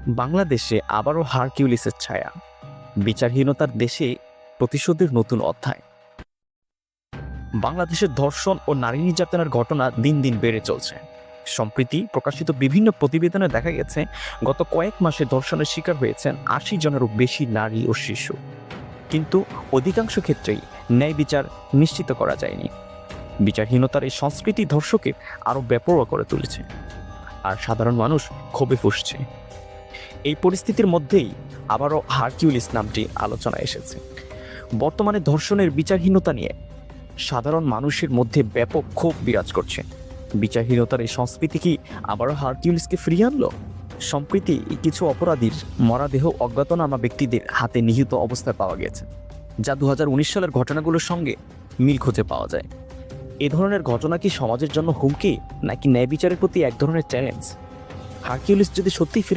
বাংলাদেশে আবারও হারকিউলিসের ছায়া, বিচারহীনতার দেশে প্রতিশোধের নতুন অধ্যায়। বাংলাদেশের ধর্ষণ ও নারী নির্যাতনের ঘটনা দিন দিন বেড়ে চলছে। সম্প্রতি প্রকাশিত বিভিন্ন প্রতিবেদনে দেখা গেছে গত কয়েক মাসে ধর্ষণের শিকার হয়েছেন ৮০ জনেরও বেশি নারী ও শিশু, কিন্তু অধিকাংশ ক্ষেত্রেই ন্যায় বিচার নিশ্চিত করা যায়নি। বিচারহীনতার এই সংস্কৃতি ধর্ষকে আরও বেপরোয়া করে তুলেছে, আর সাধারণ মানুষ ক্ষোভে ফুঁসছে। এই পরিস্থিতির মধ্যেই আবারও হারকিউলিস নামটি আলোচনায় এসেছে। বর্তমানে ধর্ষণের বিচারহীনতা নিয়ে সাধারণ মানুষের মধ্যে ব্যাপক ক্ষোভ বিরাজ করছে। বিচারহীনতার এই সংস্কৃতি কি আবারও হারকিউলিসকে ফিরিয়ে আনলো? সম্প্রতি কিছু অপরাধীর মরাদেহ অজ্ঞাতনামা ব্যক্তিদের হাতে নিহিত অবস্থায় পাওয়া গেছে, যা ২০১৯ সালের ঘটনাগুলোর সঙ্গে মিল খুঁজে পাওয়া যায়। এ ধরনের ঘটনা কি সমাজের জন্য হুমকি, নাকি ন্যায় বিচারের প্রতি এক ধরনের চ্যালেঞ্জ? হারকিউলিস যদি সত্যি ফিরে